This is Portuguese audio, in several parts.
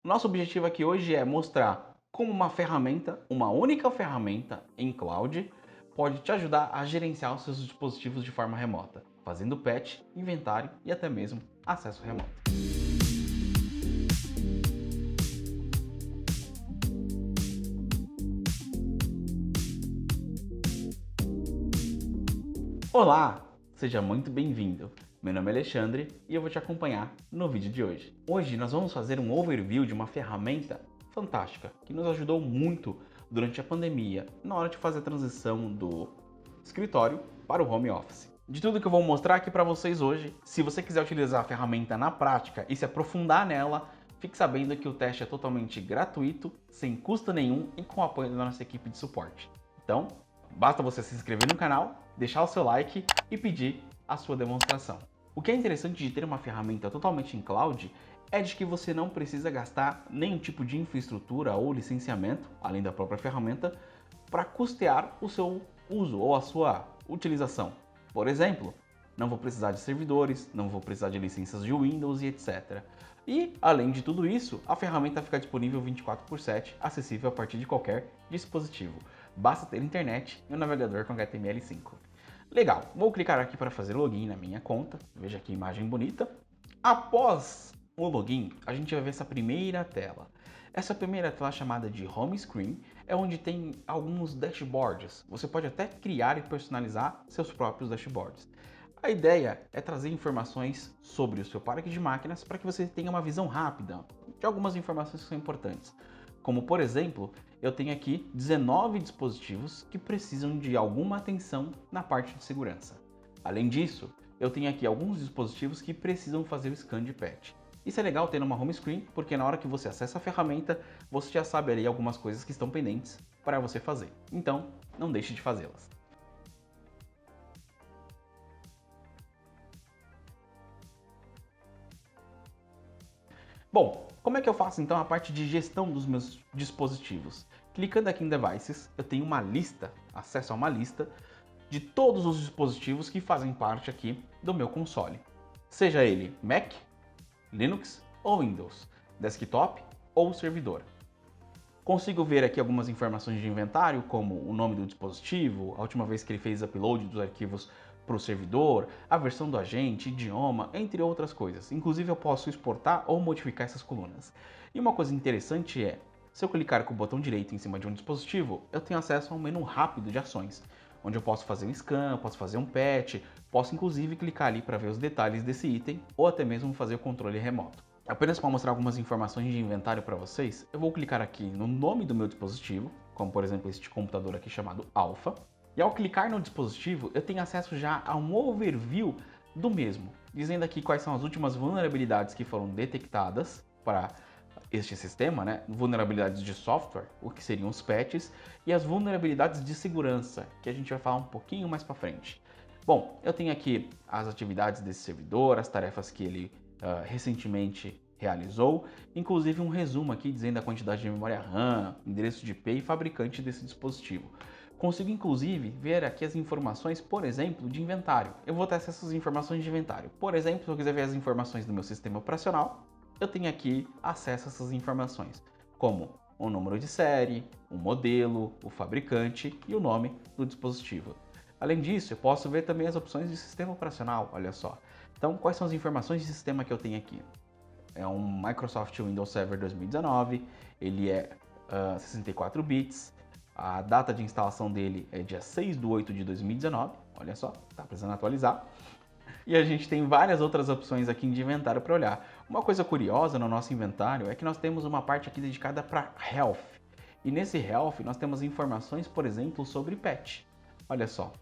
Nosso objetivo aqui hoje é mostrar como uma única ferramenta em cloud, pode te ajudar a gerenciar os seus dispositivos de forma remota, fazendo patch, inventário e até mesmo acesso remoto. Olá, seja muito bem-vindo. Meu nome é Alexandre e eu vou te acompanhar no vídeo de hoje. Hoje nós vamos fazer um overview de uma ferramenta fantástica que nos ajudou muito durante a pandemia, na hora de fazer a transição do escritório para o home office. De tudo que eu vou mostrar aqui para vocês hoje, se você quiser utilizar a ferramenta na prática e se aprofundar nela, fique sabendo que o teste é totalmente gratuito, sem custo nenhum e com o apoio da nossa equipe de suporte. Então, basta você se inscrever no canal, deixar o seu like e pedir a sua demonstração. O que é interessante de ter uma ferramenta totalmente em cloud é de que você não precisa gastar nenhum tipo de infraestrutura ou licenciamento, além da própria ferramenta, para custear o seu uso ou a sua utilização. Por exemplo, não vou precisar de servidores, não vou precisar de licenças de Windows e etc. E, além de tudo isso, a ferramenta fica disponível 24/7, acessível a partir de qualquer dispositivo. Basta ter internet e um navegador com HTML5. Legal, vou clicar aqui para fazer login na minha conta, veja que imagem bonita. Após o login, a gente vai ver essa primeira tela. Essa primeira tela chamada de Home Screen é onde tem alguns dashboards. Você pode até criar e personalizar seus próprios dashboards. A ideia é trazer informações sobre o seu parque de máquinas para que você tenha uma visão rápida de algumas informações que são importantes. Como por exemplo, eu tenho aqui 19 dispositivos que precisam de alguma atenção na parte de segurança. Além disso, eu tenho aqui alguns dispositivos que precisam fazer o scan de patch. Isso é legal ter numa home screen, porque na hora que você acessa a ferramenta, você já sabe ali algumas coisas que estão pendentes para você fazer. Então, não deixe de fazê-las. Bom, como é que eu faço então a parte de gestão dos meus dispositivos? Clicando aqui em Devices, eu tenho uma lista, acesso a uma lista de todos os dispositivos que fazem parte aqui do meu console. Seja ele Mac, Linux ou Windows, desktop ou servidor. Consigo ver aqui algumas informações de inventário, como o nome do dispositivo, a última vez que ele fez upload dos arquivos para o servidor, a versão do agente, idioma, entre outras coisas. Inclusive eu posso exportar ou modificar essas colunas. E uma coisa interessante é, se eu clicar com o botão direito em cima de um dispositivo, eu tenho acesso a um menu rápido de ações, onde eu posso fazer um scan, posso fazer um patch, posso inclusive clicar ali para ver os detalhes desse item ou até mesmo fazer o controle remoto. Apenas para mostrar algumas informações de inventário para vocês, eu vou clicar aqui no nome do meu dispositivo, como por exemplo este computador aqui chamado Alpha, e ao clicar no dispositivo eu tenho acesso já a um overview do mesmo, dizendo aqui quais são as últimas vulnerabilidades que foram detectadas para este sistema, né? Vulnerabilidades de software, o que seriam os patches, e as vulnerabilidades de segurança, que a gente vai falar um pouquinho mais para frente. Bom, eu tenho aqui as atividades desse servidor, as tarefas que ele recentemente realizou, inclusive um resumo aqui dizendo a quantidade de memória RAM, endereço de IP e fabricante desse dispositivo. Consigo inclusive ver aqui as informações, por exemplo, de inventário. Eu vou ter acesso às informações de inventário. Por exemplo, se eu quiser ver as informações do meu sistema operacional, eu tenho aqui acesso a essas informações, como o número de série, o modelo, o fabricante e o nome do dispositivo. Além disso, eu posso ver também as opções de sistema operacional, olha só. Então, quais são as informações de sistema que eu tenho aqui? É um Microsoft Windows Server 2019, ele é 64 bits, a data de instalação dele é dia 6/8 de 2019, olha só, tá precisando atualizar. E a gente tem várias outras opções aqui de inventário para olhar. Uma coisa curiosa no nosso inventário é que nós temos uma parte aqui dedicada para Health. E nesse Health nós temos informações, por exemplo, sobre patch. Olha só,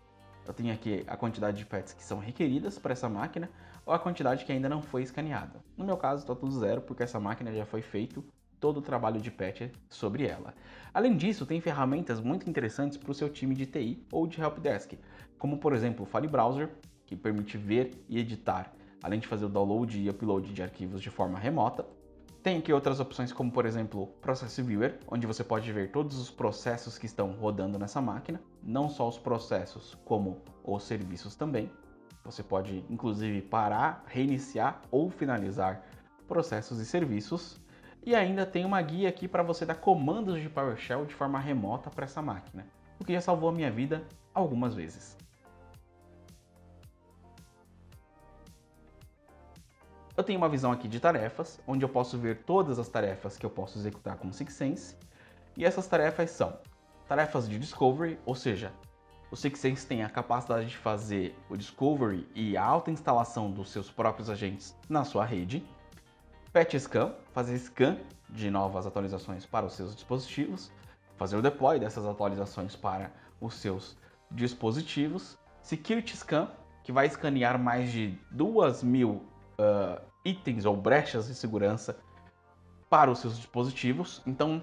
eu tenho aqui a quantidade de pets que são requeridas para essa máquina ou a quantidade que ainda não foi escaneada. No meu caso está tudo zero porque essa máquina já foi feito todo o trabalho de patch sobre ela. Além disso, tem ferramentas muito interessantes para o seu time de TI ou de helpdesk, como por exemplo o File Browser, que permite ver e editar, além de fazer o download e upload de arquivos de forma remota. Tem aqui outras opções como por exemplo Process Viewer, onde você pode ver todos os processos que estão rodando nessa máquina, não só os processos como os serviços também. Você pode inclusive parar, reiniciar ou finalizar processos e serviços. E ainda tem uma guia aqui para você dar comandos de PowerShell de forma remota para essa máquina, o que já salvou a minha vida algumas vezes. Eu tenho uma visão aqui de tarefas, onde eu posso ver todas as tarefas que eu posso executar com o SixSense. E essas tarefas são tarefas de Discovery, ou seja, o SixSense tem a capacidade de fazer o Discovery e a autoinstalação dos seus próprios agentes na sua rede. Patch Scan, fazer scan de novas atualizações para os seus dispositivos. Fazer o deploy dessas atualizações para os seus dispositivos. Security Scan, que vai escanear mais de 2.000 itens ou brechas de segurança para os seus dispositivos. Então,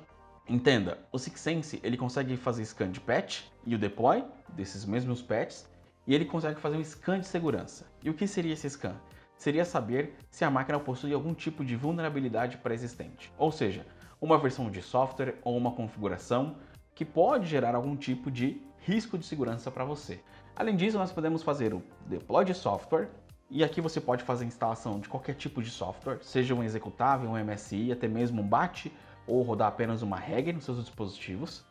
entenda, o SixSense ele consegue fazer scan de patch e o deploy desses mesmos patches, e ele consegue fazer um scan de segurança. E o que seria esse scan? Seria saber se a máquina possui algum tipo de vulnerabilidade pré-existente, ou seja, uma versão de software ou uma configuração que pode gerar algum tipo de risco de segurança para você. Além disso, nós podemos fazer o deploy de software, e aqui você pode fazer a instalação de qualquer tipo de software, seja um executável, um MSI, até mesmo um BAT, ou rodar apenas uma regra nos seus dispositivos,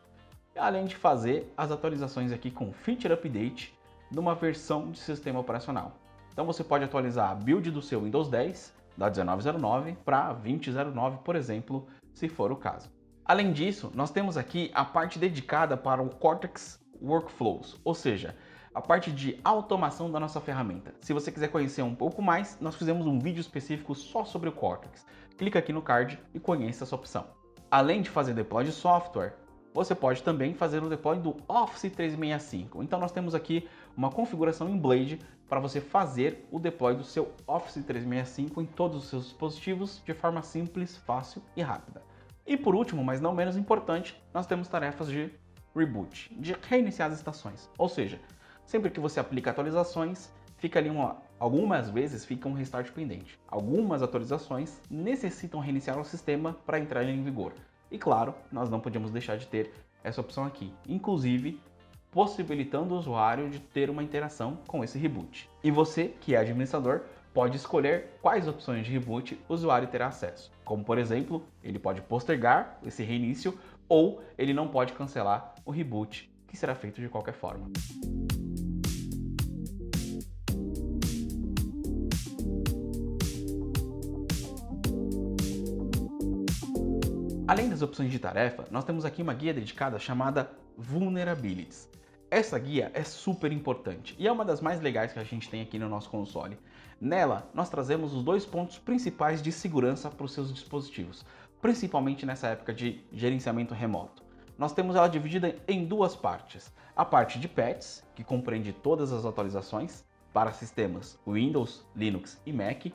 além de fazer as atualizações aqui com Feature Update de uma versão de sistema operacional. Então você pode atualizar a build do seu Windows 10, da 19.09 para 20.09, por exemplo, se for o caso. Além disso, nós temos aqui a parte dedicada para o Cortex Workflows, ou seja, a parte de automação da nossa ferramenta. Se você quiser conhecer um pouco mais, nós fizemos um vídeo específico só sobre o Cortex. Clica aqui no card e conheça essa opção. Além de fazer deploy de software, você pode também fazer o deploy do Office 365. Então nós temos aqui uma configuração em Blade para você fazer o deploy do seu Office 365 em todos os seus dispositivos de forma simples, fácil e rápida. E por último, mas não menos importante, nós temos tarefas de reboot, de reiniciar as estações. Ou seja, sempre que você aplica atualizações, fica ali algumas vezes fica um restart pendente. Algumas atualizações necessitam reiniciar o sistema para entrar em vigor. E claro, nós não podemos deixar de ter essa opção aqui, inclusive possibilitando o usuário de ter uma interação com esse reboot. E você, que é administrador, pode escolher quais opções de reboot o usuário terá acesso. Como por exemplo, ele pode postergar esse reinício ou ele não pode cancelar o reboot, que será feito de qualquer forma. Além das opções de tarefa, nós temos aqui uma guia dedicada chamada Vulnerabilities. Essa guia é super importante e é uma das mais legais que a gente tem aqui no nosso console. Nela, nós trazemos os dois pontos principais de segurança para os seus dispositivos, principalmente nessa época de gerenciamento remoto. Nós temos ela dividida em duas partes. A parte de patches, que compreende todas as atualizações para sistemas Windows, Linux e Mac,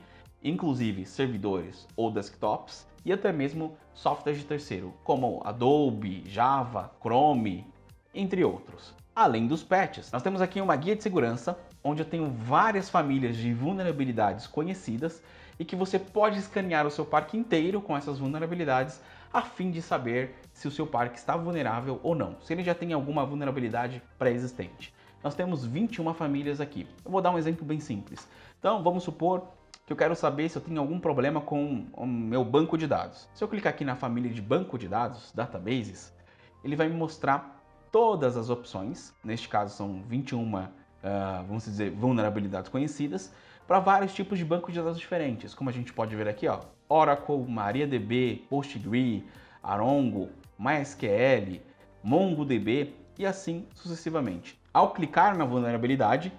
inclusive servidores ou desktops, e até mesmo softwares de terceiro, como Adobe, Java, Chrome, entre outros. Além dos patches, nós temos aqui uma guia de segurança, onde eu tenho várias famílias de vulnerabilidades conhecidas e que você pode escanear o seu parque inteiro com essas vulnerabilidades a fim de saber se o seu parque está vulnerável ou não, se ele já tem alguma vulnerabilidade pré-existente. Nós temos 21 famílias aqui. Eu vou dar um exemplo bem simples. Então, vamos supor que eu quero saber se eu tenho algum problema com o meu banco de dados. Se eu clicar aqui na família de banco de dados, databases, ele vai me mostrar todas as opções, neste caso são 21, vamos dizer, vulnerabilidades conhecidas, para vários tipos de banco de dados diferentes, como a gente pode ver aqui, ó, Oracle, MariaDB, PostgreSQL, Arongo, MySQL, MongoDB e assim sucessivamente. Ao clicar na vulnerabilidade,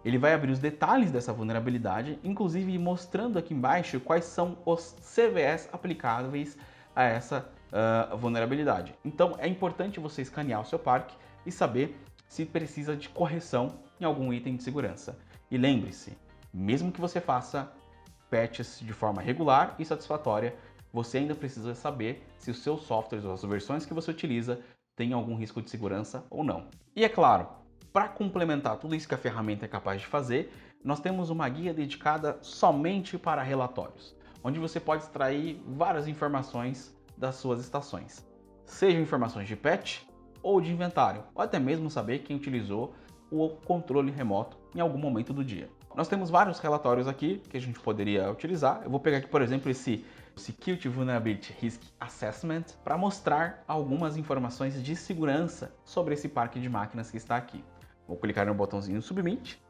ele vai abrir os detalhes dessa vulnerabilidade, inclusive mostrando aqui embaixo quais são os CVEs aplicáveis a essa vulnerabilidade. Então é importante você escanear o seu parque e saber se precisa de correção em algum item de segurança. E lembre-se, mesmo que você faça patches de forma regular e satisfatória, você ainda precisa saber se os seus softwares ou as versões que você utiliza têm algum risco de segurança ou não. E é claro, para complementar tudo isso que a ferramenta é capaz de fazer, nós temos uma guia dedicada somente para relatórios, onde você pode extrair várias informações das suas estações, sejam informações de patch ou de inventário, ou até mesmo saber quem utilizou o controle remoto em algum momento do dia. Nós temos vários relatórios aqui que a gente poderia utilizar. Eu vou pegar aqui, por exemplo, esse Security Vulnerability Risk Assessment para mostrar algumas informações de segurança sobre esse parque de máquinas que está aqui. Vou clicar no botãozinho Submit,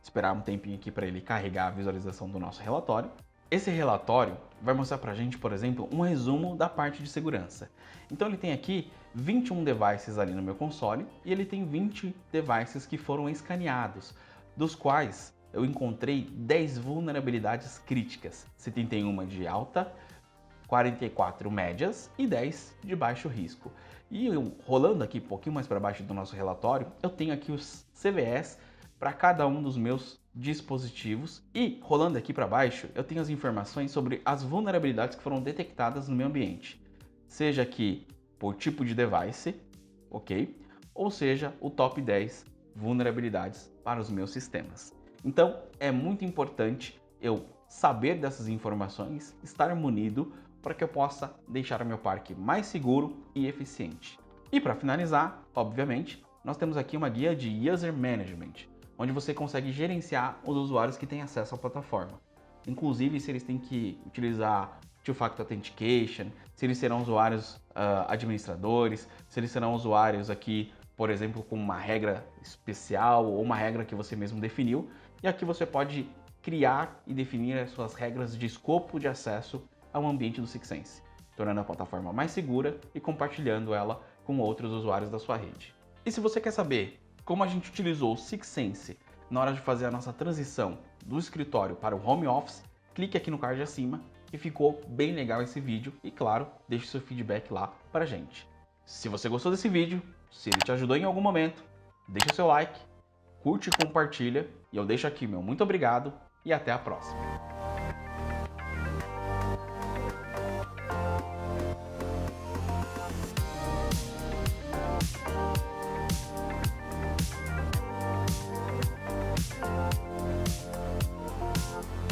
esperar um tempinho aqui para ele carregar a visualização do nosso relatório. Esse relatório vai mostrar para a gente, por exemplo, um resumo da parte de segurança. Então ele tem aqui 21 devices ali no meu console e ele tem 20 devices que foram escaneados, dos quais eu encontrei 10 vulnerabilidades críticas, 71 de alta, 44 médias e 10 de baixo risco. E eu, rolando aqui um pouquinho mais para baixo do nosso relatório, eu tenho aqui os CVEs para cada um dos meus dispositivos e, rolando aqui para baixo, eu tenho as informações sobre as vulnerabilidades que foram detectadas no meu ambiente, seja aqui por tipo de device, ok? Ou seja, o top 10 vulnerabilidades para os meus sistemas. Então, é muito importante eu saber dessas informações, estar munido para que eu possa deixar o meu parque mais seguro e eficiente. E para finalizar, obviamente, nós temos aqui uma guia de User Management, onde você consegue gerenciar os usuários que têm acesso à plataforma. Inclusive, se eles têm que utilizar Two-Factor Authentication, se eles serão usuários administradores, se eles serão usuários aqui, por exemplo, com uma regra especial ou uma regra que você mesmo definiu. E aqui você pode criar e definir as suas regras de escopo de acesso ao ambiente do SixSense, tornando a plataforma mais segura e compartilhando ela com outros usuários da sua rede. E se você quer saber como a gente utilizou o SixSense na hora de fazer a nossa transição do escritório para o home office, clique aqui no card acima, que ficou bem legal esse vídeo e, claro, deixe seu feedback lá pra gente. Se você gostou desse vídeo, se ele te ajudou em algum momento, deixa seu like, curte e compartilha, e eu deixo aqui meu muito obrigado e até a próxima.